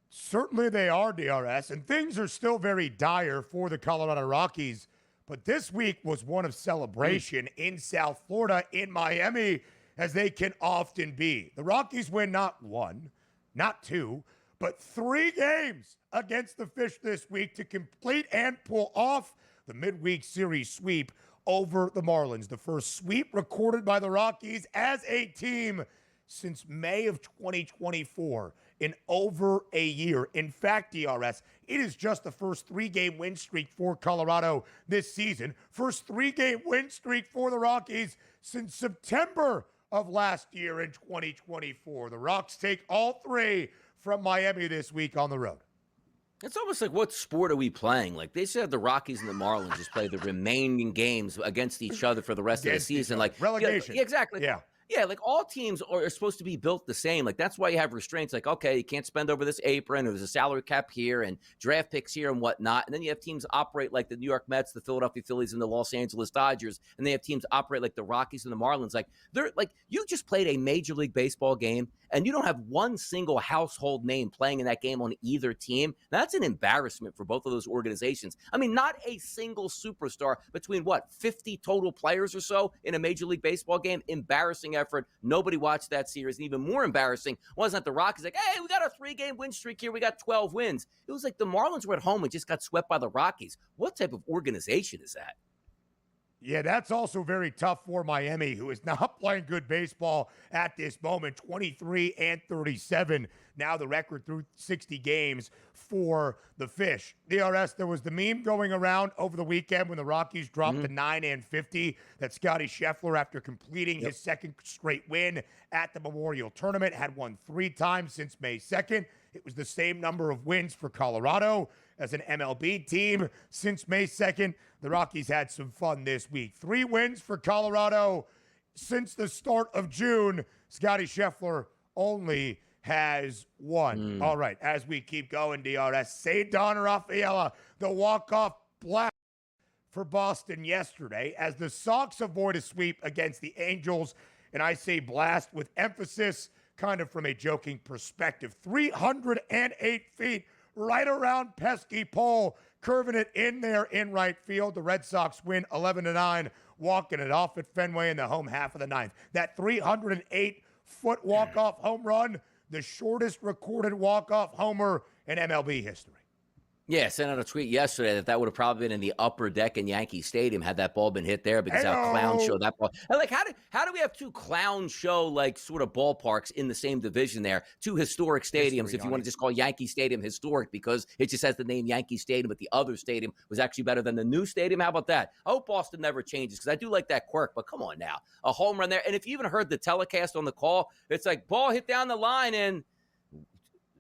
Certainly they are, DRS, and things are still very dire for the Colorado Rockies. But this week was one of celebration in South Florida, in Miami, as they can often be. The Rockies win not 1, not 2, but 3 games against the Fish this week to complete and pull off the midweek series sweep over the Marlins. The first sweep recorded by the Rockies as a team since May of 2024, in over a year. In fact, DRS, it is just the first 3-game win streak for Colorado this season. First 3-game win streak for the Rockies since September of last year in 2024. The Rocks take all 3 from Miami this week on the road. It's almost like, what sport are we playing? Like, they said the Rockies and the Marlins just play the remaining games against each other for the rest of the season. Like relegation. Yeah, exactly. Yeah. Yeah, like all teams are supposed to be built the same. Like that's why you have restraints. Like, okay, you can't spend over this apron, or there's a salary cap here and draft picks here and whatnot. And then you have teams operate like the New York Mets, the Philadelphia Phillies, and the Los Angeles Dodgers. And they have teams operate like the Rockies and the Marlins. Like they're like, you just played a Major League Baseball game and you don't have one single household name playing in that game on either team. That's an embarrassment for both of those organizations. I mean, not a single superstar between 50 total players or so in a Major League Baseball game. Embarrassing effort. Nobody watched that series. And even more embarrassing wasn't the Rockies like, hey, we got a 3-game win streak here. We got 12 wins. It was like the Marlins were at home and just got swept by the Rockies. What type of organization is that? Yeah, that's also very tough for Miami, who is not playing good baseball at this moment. 23-37. Now the record through 60 games for the Fish. DRS, there was the meme going around over the weekend when the Rockies dropped to 9-50 that Scotty Scheffler, after completing his second straight win at the Memorial Tournament, had won 3 times since May 2nd. It was the same number of wins for Colorado as an MLB team since May 2nd. The Rockies had some fun this week. 3 wins for Colorado since the start of June. Scotty Scheffler only has 1. All right, as we keep going, DRS, Cedar Rafaela, the walk-off blast for Boston yesterday as the Sox avoid a sweep against the Angels and I say blast with emphasis, kind of from a joking perspective. 308 feet right around pesky pole, curving it in there in right field. The Red Sox win 11-9, walking it off at Fenway in the home half of the ninth. That 308-foot walk-off home run, the shortest recorded walk-off homer in MLB history. Yeah, sent out a tweet yesterday that would have probably been in the upper deck in Yankee Stadium had that ball been hit there, because how clown show that ball. And like, how do we have two clown show like sort of ballparks in the same division there? Two historic stadiums, if you want to just call Yankee Stadium historic because it just has the name Yankee Stadium, but the other stadium was actually better than the new stadium. How about that? I hope Boston never changes, because I do like that quirk, but come on now. A home run there. And if you even heard the telecast on the call, it's like ball hit down the line and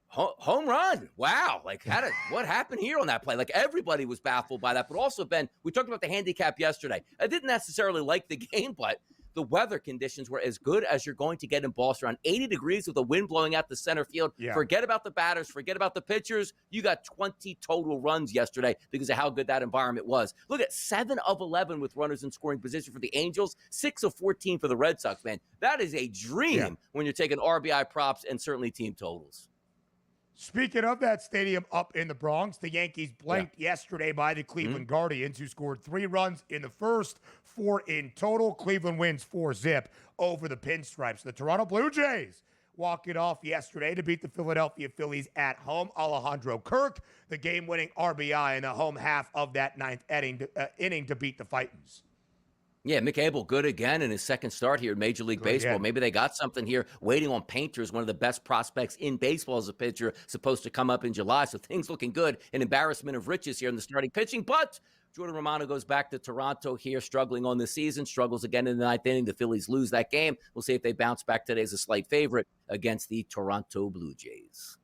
home run. Wow. Like, what happened here on that play? Like, everybody was baffled by that. But also, Ben, we talked about the handicap yesterday. I didn't necessarily like the game, but the weather conditions were as good as you're going to get in Boston. Around 80 degrees with the wind blowing out the center field. Yeah. Forget about the batters. Forget about the pitchers. You got 20 total runs yesterday because of how good that environment was. Look at 7 of 11 with runners in scoring position for the Angels. 6 of 14 for the Red Sox, man. That is a dream when you're taking RBI props and certainly team totals. Speaking of that stadium up in the Bronx, the Yankees blanked yesterday by the Cleveland Guardians, who scored 3 runs in the first, 4 in total. Cleveland wins 4-0 over the Pinstripes. The Toronto Blue Jays walk it off yesterday to beat the Philadelphia Phillies at home. Alejandro Kirk, the game-winning RBI in the home half of that ninth inning to beat the Titans. Yeah, Mick Abel, good again in his second start here in Major League Baseball. Again. Maybe they got something here waiting on Painters, one of the best prospects in baseball as a pitcher, supposed to come up in July. So things looking good. An embarrassment of riches here in the starting pitching. But Jordan Romano goes back to Toronto here, struggling on the season, struggles again in the ninth inning. The Phillies lose that game. We'll see if they bounce back today as a slight favorite against the Toronto Blue Jays.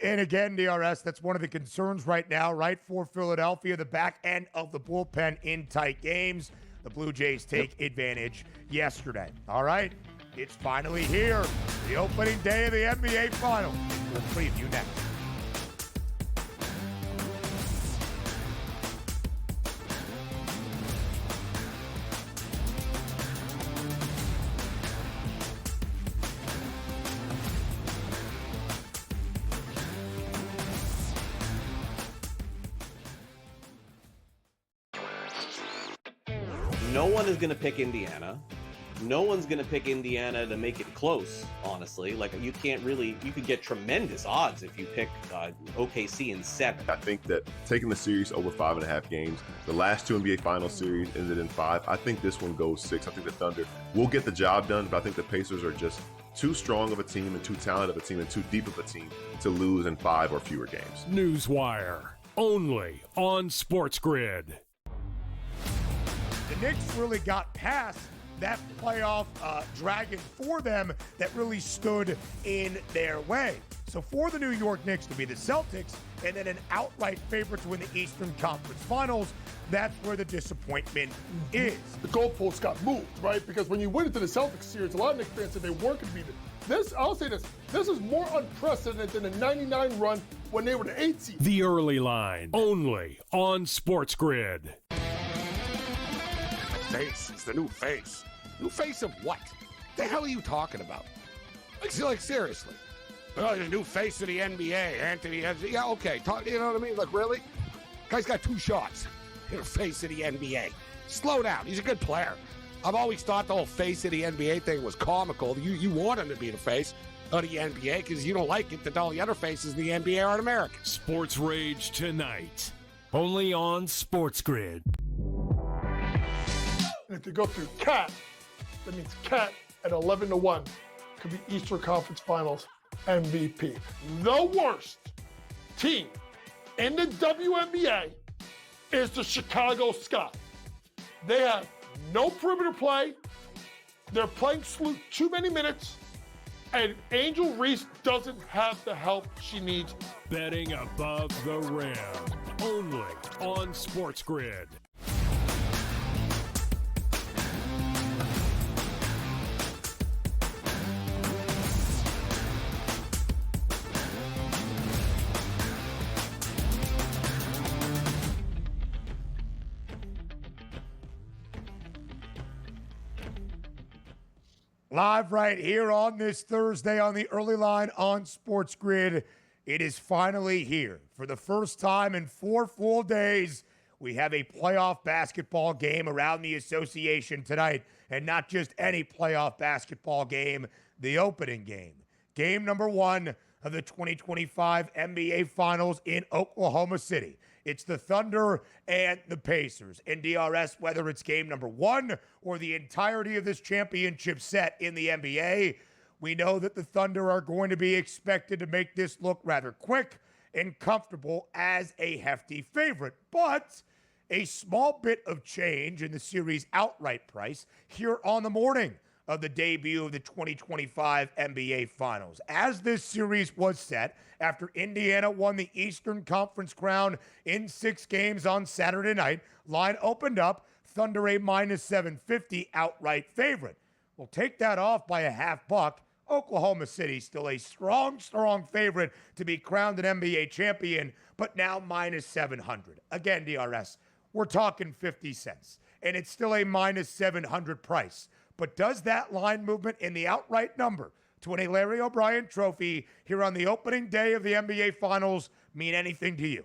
And again, DRS, that's one of the concerns right now, right, for Philadelphia, the back end of the bullpen in tight games. The Blue Jays take advantage yesterday. All right, it's finally here. The opening day of the NBA Finals. We'll preview next. No one is going to pick Indiana. No one's going to pick Indiana to make it close, honestly. Like, you can't really, you could get tremendous odds if you pick OKC in 7. I think that taking the series over 5.5 games, the last 2 NBA Finals series ended in 5. I think this one goes 6. I think the Thunder will get the job done, but I think the Pacers are just too strong of a team and too talented of a team and too deep of a team to lose in 5 or fewer games. Newswire, only on SportsGrid. The Knicks really got past that playoff dragon for them that really stood in their way. So for the New York Knicks to be the Celtics and then an outright favorite to win the Eastern Conference Finals, that's where the disappointment is. The goalposts got moved, right? Because when you went into the Celtics series, a lot of Knicks fans said they weren't going to be this. I'll say this is more unprecedented than the 99 run when they were the 8th seed. The Early Line, only on SportsGrid. Face is the new face. New face of what? The hell are you talking about? Like seriously. Oh, the new face of the NBA, Anthony. Yeah, okay. You know what I mean? Like, really? Guy's got 2 shots. You're face of the NBA. Slow down. He's a good player. I've always thought the whole face of the NBA thing was comical. You want him to be the face of the NBA because you don't like it that all the other faces in the NBA aren't American. Sports Rage tonight. Only on SportsGrid. And if you go through Cat, that means Cat at 11-1 could be Eastern Conference Finals MVP. The worst team in the WNBA is the Chicago Sky. They have no perimeter play. They're playing too many minutes. And Angel Reese doesn't have the help she needs. Betting above the rim. Only on SportsGrid. Live right here on this Thursday on the early line on SportsGrid. It is finally here. For the first time in 4 full days, we have a playoff basketball game around the association tonight. And not just any playoff basketball game, the opening game. Game number 1 of the 2025 NBA Finals in Oklahoma City. It's the Thunder and the Pacers. And DRS, whether it's game number 1 or the entirety of this championship set in the NBA, we know that the Thunder are going to be expected to make this look rather quick and comfortable as a hefty favorite. But a small bit of change in the series outright price here on the morning of the debut of the 2025 NBA Finals. As this series was set after Indiana won the Eastern Conference crown in 6 games on Saturday night, line opened up, Thunder a minus 750 outright favorite. We'll take that off by a $0.50. Oklahoma City still a strong favorite to be crowned an NBA champion, but now minus 700. Again, DRS, we're talking 50 cents, and it's still a minus 700 price. But does that line movement in the outright number to an Larry O'Brien trophy here on the opening day of the NBA Finals mean anything to you?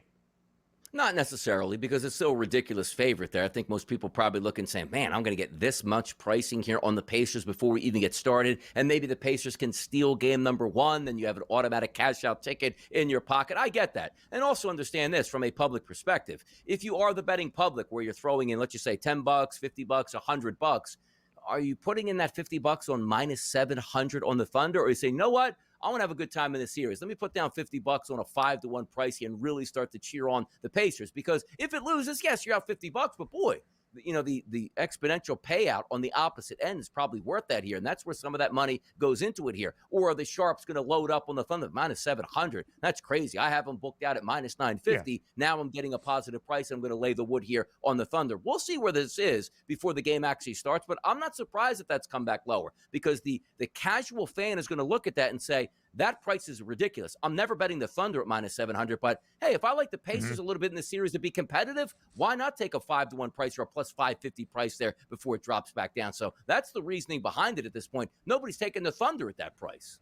Not necessarily, because it's still a ridiculous favorite there. I think most people probably look and say, man, I'm going to get this much pricing here on the Pacers before we even get started. And maybe the Pacers can steal game number 1, then you have an automatic cash-out ticket in your pocket. I get that. And also understand this from a public perspective. If you are the betting public where you're throwing in, let's just say $10, $50, $100, are you putting in that $50 on minus 700 on the Thunder? Or you say, you know what? I want to have a good time in this series. Let me put down $50 on a 5-1 price here and really start to cheer on the Pacers. Because if it loses, yes, you're out $50, but boy, you know, the exponential payout on the opposite end is probably worth that here. And that's where some of that money goes into it here. Or are the Sharps going to load up on the Thunder? Minus 700. That's crazy. I have them booked out at minus 950. Yeah. Now I'm getting a positive price. I'm going to lay the wood here on the Thunder. We'll see where this is before the game actually starts. But I'm not surprised that that's come back lower, because the casual fan is going to look at that and say, that price is ridiculous. I'm never betting the Thunder at minus 700, but hey, if I like the Pacers a little bit in the series to be competitive, why not take a 5-1 price or a plus 550 price there before it drops back down? So that's the reasoning behind it at this point. Nobody's taking the Thunder at that price.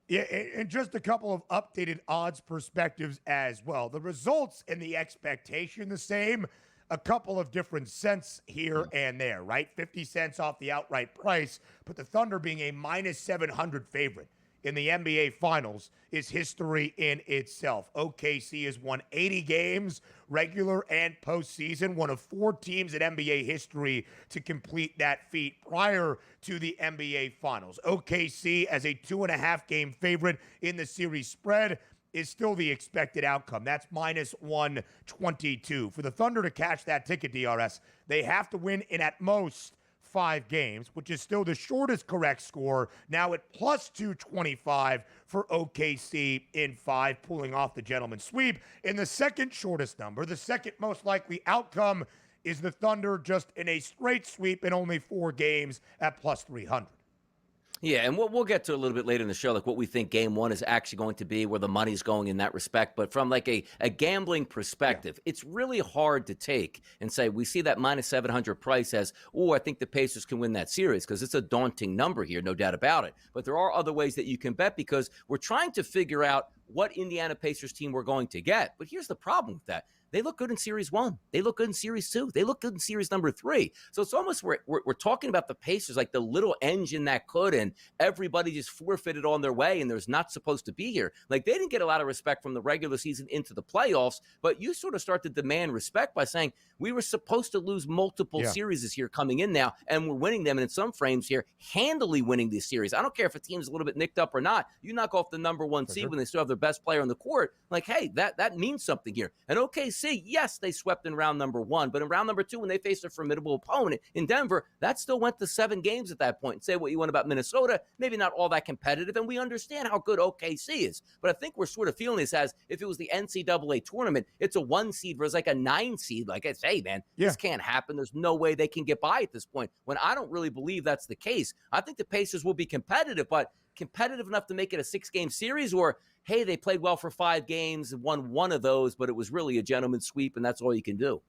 Yeah, and just a couple of updated odds perspectives as well. The results and the expectation the same, a couple of different cents here and there, right? 50 cents off the outright price, but the Thunder being a minus 700 favorite in the NBA Finals is history in itself. OKC has won 80 games, regular and postseason, one of 4 teams in NBA history to complete that feat prior to the NBA Finals. OKC, as a 2.5-game favorite in the series spread, is still the expected outcome. That's minus 122. For the Thunder to cash that ticket, DRS, they have to win in at most 5 games, which is still the shortest correct score, now at plus 225 for OKC in 5, pulling off the gentleman's sweep. In the second shortest number, the second most likely outcome is the Thunder just in a straight sweep in only 4 games at plus 300. Yeah, and we'll get to a little bit later in the show, like what we think game 1 is actually going to be, where the money's going in that respect. But from like a gambling perspective, it's really hard to take and say, we see that minus 700 price as, oh, I think the Pacers can win that series, because it's a daunting number here, no doubt about it. But there are other ways that you can bet, because we're trying to figure out what Indiana Pacers team we're going to get. But here's the problem with that. They look good in Series 1. They look good in Series 2. They look good in Series number 3. So it's almost we're talking about the Pacers like the little engine that could, and everybody just forfeited on their way, and there's not supposed to be here. Like, they didn't get a lot of respect from the regular season into the playoffs, but you sort of start to demand respect by saying, we were supposed to lose multiple series here coming in now, and we're winning them, and in some frames here, handily winning these series. I don't care if a team's a little bit nicked up or not. You knock off the number 1 seed when they still have their best player on the court. Like, hey, that means something here. And OKC, yes, they swept in round number 1, but in round number 2, when they faced a formidable opponent in Denver, that still went to 7 games at that point. And say what you want about Minnesota, maybe not all that competitive, and we understand how good OKC is. But I think we're sort of feeling this as if it was the NCAA tournament, it's a 1 seed versus like a 9 seed. Like, it's, hey, man, this can't happen. There's no way they can get by at this point, when I don't really believe that's the case. I think the Pacers will be competitive, but competitive enough to make it a 6-game series, or hey, they played well for 5 games and won 1 of those, but it was really a gentleman's sweep, and that's all you can do.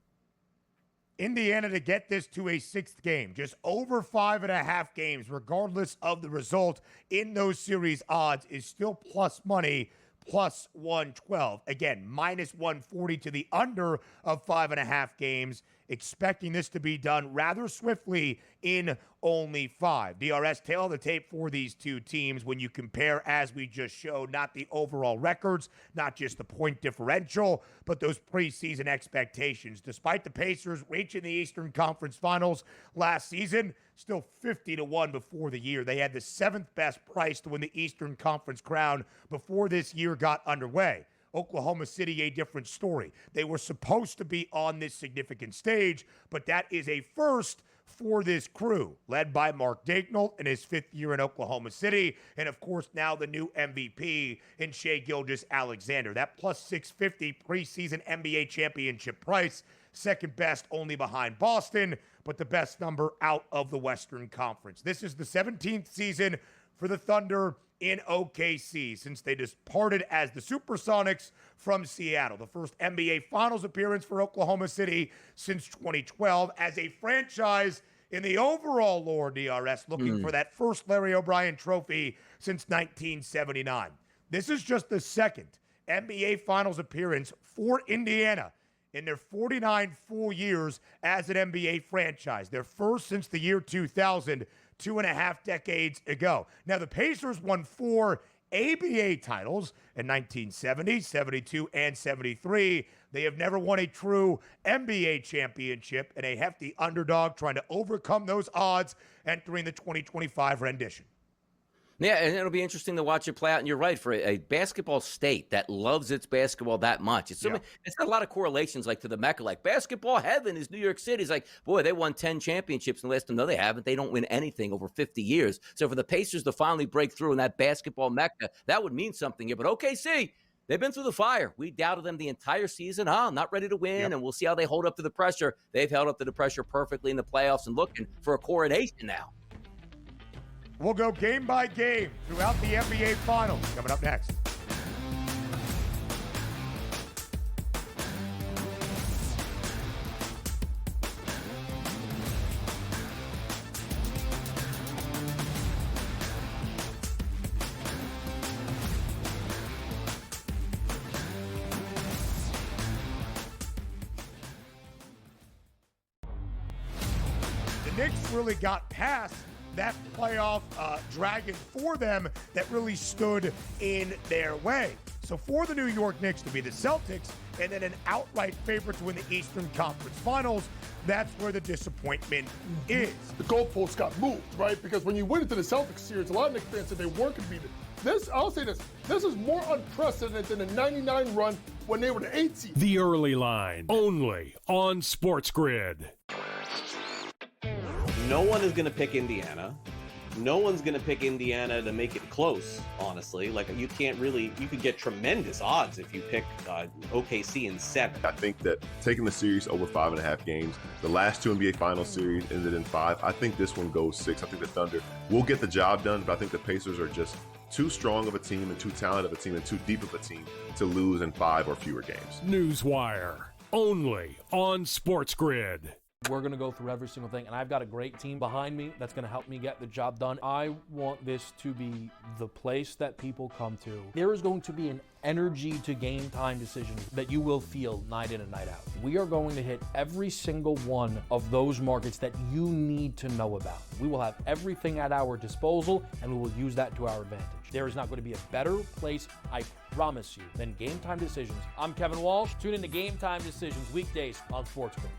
Indiana to get this to a sixth game, just over 5.5 games, regardless of the result in those series odds, is still plus money, plus 112. Again, minus 140 to the under of 5.5 games, expecting this to be done rather swiftly in only 5. DRS, tail of the tape for these two teams when you compare, as we just showed, not the overall records, not just the point differential, but those preseason expectations. Despite the Pacers reaching the Eastern Conference Finals last season, still 50-1 before the year. They had the 7th best price to win the Eastern Conference crown before this year got underway. Oklahoma City, a different story. They were supposed to be on this significant stage, but that is a first for this crew, led by Mark Daigneault in his 5th year in Oklahoma City, and of course now the new MVP in Shai Gilgeous-Alexander. That plus 650 preseason NBA championship price, second best only behind Boston, but the best number out of the Western Conference. This is the 17th season for the Thunder in OKC since they departed as the Supersonics from Seattle. The first NBA Finals appearance for Oklahoma City since 2012 as a franchise in the overall lore, DRS, looking for that first Larry O'Brien trophy since 1979. This is just the second NBA Finals appearance for Indiana in their 49 full years as an NBA franchise. Their first since the year 2000, 2.5 decades ago. Now, the Pacers won 4 ABA titles in 1970, 72, and 73. They have never won a true NBA championship, and a hefty underdog trying to overcome those odds entering the 2025 rendition. Yeah, and it'll be interesting to watch it play out. And you're right, for a basketball state that loves its basketball that much. It's got a lot of correlations, like to the Mecca. Like basketball heaven is New York City. It's like, boy, they won 10 championships in the last time. No, they haven't. They don't win anything over 50 years. So for the Pacers to finally break through in that basketball Mecca, that would mean something here. But OKC, they've been through the fire. We doubted them the entire season. Not ready to win, and we'll see how they hold up to the pressure. They've held up to the pressure perfectly in the playoffs and looking for a coronation now. We'll go game by game throughout the NBA Finals. Coming up next. The Knicks really got past that playoff dragon for them that really stood in their way. So for the New York Knicks to be the Celtics and then an outright favorite to win the Eastern Conference Finals, that's where the disappointment is. The goalposts got moved, right? Because when you went into the Celtics series, a lot of Knicks fans said they weren't going to beat it. I'll say this is more unprecedented than the 99 run when they were the 8th seed. The Early Line, only on SportsGrid. No one is going to pick Indiana. No one's going to pick Indiana to make it close, honestly. Like, you could get tremendous odds if you pick OKC in 7. I think that taking the series over 5.5 games, the last 2 NBA Finals series ended in 5. I think this one goes 6. I think the Thunder will get the job done, but I think the Pacers are just too strong of a team and too talented of a team and too deep of a team to lose in 5 or fewer games. Newswire, only on SportsGrid. We're going to go through every single thing, and I've got a great team behind me that's going to help me get the job done. I want this to be the place that people come to. There is going to be an energy to game time decisions that you will feel night in and night out. We are going to hit every single one of those markets that you need to know about. We will have everything at our disposal, and we will use that to our advantage. There is not going to be a better place, I promise you, than Game Time Decisions. I'm Kevin Walsh. Tune in to Game Time Decisions weekdays on SportsGrid.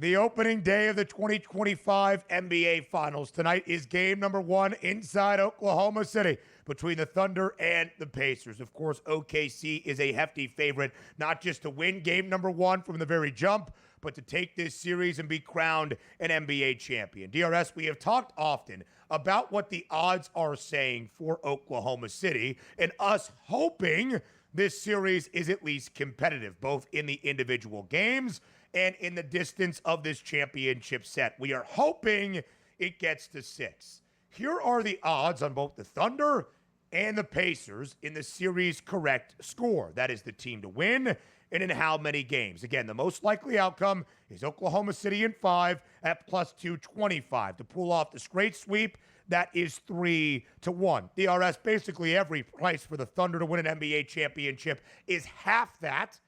The opening day of the 2025 NBA Finals. Tonight is game number 1 inside Oklahoma City between the Thunder and the Pacers. Of course, OKC is a hefty favorite, not just to win game number 1 from the very jump, but to take this series and be crowned an NBA champion. DRS, we have talked often about what the odds are saying for Oklahoma City and us hoping this series is at least competitive, both in the individual games and in the distance of this championship set. We are hoping it gets to 6. Here are the odds on both the Thunder and the Pacers in the series correct score. That is the team to win and in how many games. Again, the most likely outcome is Oklahoma City in 5 at plus 225. To pull off the straight sweep, that is 3-1. DRS, basically every price for the Thunder to win an NBA championship is half that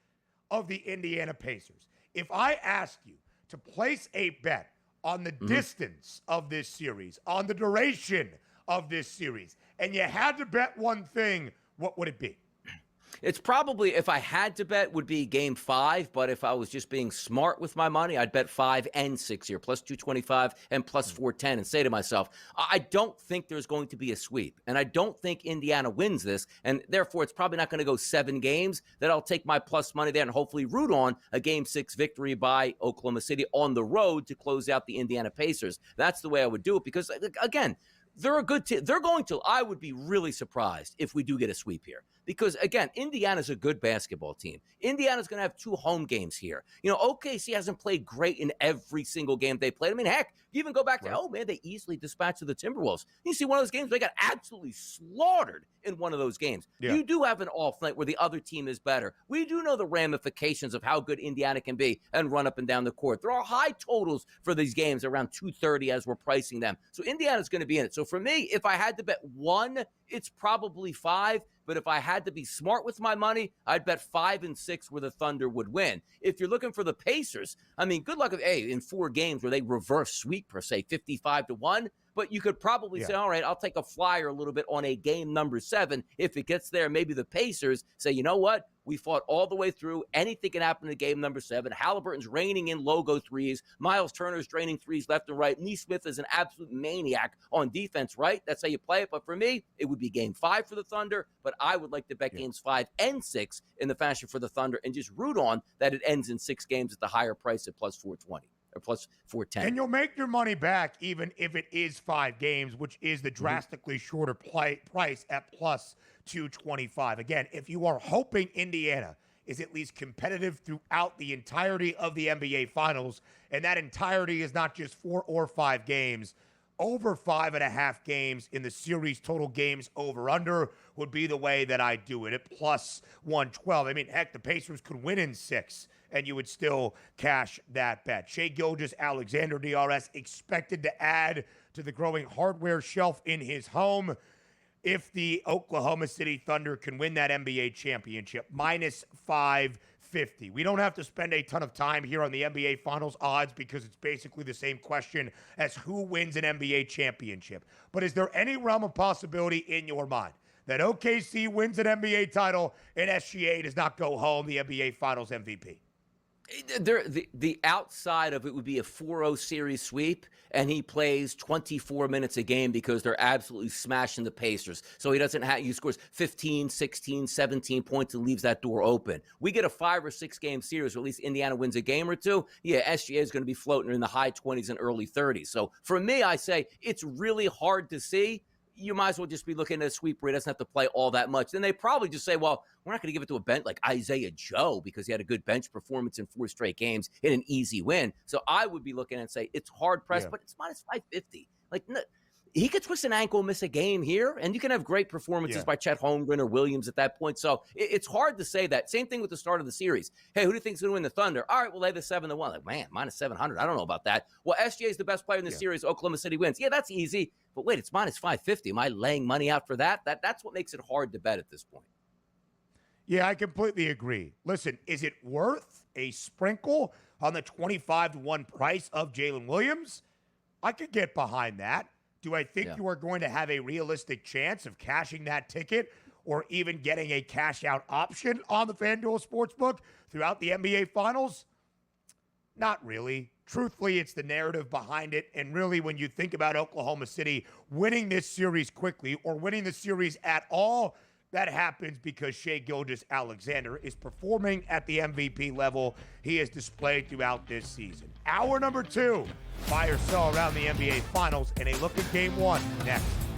of the Indiana Pacers. If I ask you to place a bet on the distance of this series, on the duration of this series, and you had to bet one thing, what would it be? It's probably, if I had to bet, would be game 5, but if I was just being smart with my money, I'd bet 5 and 6 here, plus 225 and plus 410, and say to myself, I don't think there's going to be a sweep, and I don't think Indiana wins this, and therefore it's probably not going to go 7 games, that I'll take my plus money there and hopefully root on a game 6 victory by Oklahoma City on the road to close out the Indiana Pacers. That's the way I would do it, because, again, they're a good team. I would be really surprised if we do get a sweep here. Because, again, Indiana's a good basketball team. Indiana's going to have 2 home games here. You know, OKC hasn't played great in every single game they played. I mean, heck, you even go back to, they easily dispatched the Timberwolves. You see one of those games, they got absolutely slaughtered in one of those games. Yeah. You do have an off night where the other team is better. We do know the ramifications of how good Indiana can be and run up and down the court. There are high totals for these games, around 230 as we're pricing them. So Indiana's going to be in it. So for me, if I had to bet 1, it's probably 5. But if I had to be smart with my money, I'd bet 5 and 6 where the Thunder would win. If you're looking for the Pacers, I mean, good luck in 4 games where they reverse sweep per se, 55-1. But you could probably say, all right, I'll take a flyer a little bit on a game number 7. If it gets there, maybe the Pacers say, you know what? We fought all the way through. Anything can happen in game number 7. Halliburton's raining in logo threes. Miles Turner's draining threes left and right. Nesmith is an absolute maniac on defense, right? That's how you play it. But for me, it would be game 5 for the Thunder. But I would like to bet games 5 and 6 in the fashion for the Thunder and just root on that it ends in 6 games at the higher price at plus 420. Or plus 410. And you'll make your money back even if it is 5 games, which is the drastically shorter price at plus 225. Again, if you are hoping Indiana is at least competitive throughout the entirety of the NBA Finals, and that entirety is not just 4 or 5 games, over 5.5 games in the series total games over-under would be the way that I do it at plus 112. I mean, heck, the Pacers could win in 6, and you would still cash that bet. Shai Gilgeous-Alexander, DRS, expected to add to the growing hardware shelf in his home if the Oklahoma City Thunder can win that NBA championship. Minus 550. We don't have to spend a ton of time here on the NBA Finals odds because it's basically the same question as who wins an NBA championship. But is there any realm of possibility in your mind that OKC wins an NBA title and SGA does not go home the NBA Finals MVP? The outside of it would be a 4-0 series sweep, and he plays 24 minutes a game because they're absolutely smashing the Pacers. So he scores 15, 16, 17 points and leaves that door open. We get a 5 or 6 game series, or at least Indiana wins a game or 2. Yeah, SGA is going to be floating in the high 20s and early 30s. So for me, I say it's really hard to see. You might as well just be looking at a sweep where he doesn't have to play all that much. Then they probably just say, well, we're not going to give it to a bench like Isaiah Joe because he had a good bench performance in 4 straight games in an easy win. So I would be looking and say it's hard pressed, but it's minus 550. Like, no, he could twist an ankle and miss a game here, and you can have great performances by Chet Holmgren or Williams at that point. So it's hard to say that. Same thing with the start of the series. Hey, who do you think is going to win the Thunder? All right, we'll lay the 7-1. Like, man, minus 700. I don't know about that. Well, SGA is the best player in the series. Oklahoma City wins. Yeah, that's easy. But wait, it's minus 550. Am I laying money out for that? That's what makes it hard to bet at this point. Yeah, I completely agree. Listen, is it worth a sprinkle on the 25-1 price of Jalen Williams? I could get behind that. Do I think you are going to have a realistic chance of cashing that ticket or even getting a cash-out option on the FanDuel Sportsbook throughout the NBA Finals? Not really. truthfully, it's the narrative behind it. And really, when you think about Oklahoma City winning this series quickly or winning the series at all, that happens because Shai Gilgeous-Alexander is performing at the MVP level he has displayed throughout this season. Hour number 2, buy or sell around the NBA Finals, and a look at Game 1 next.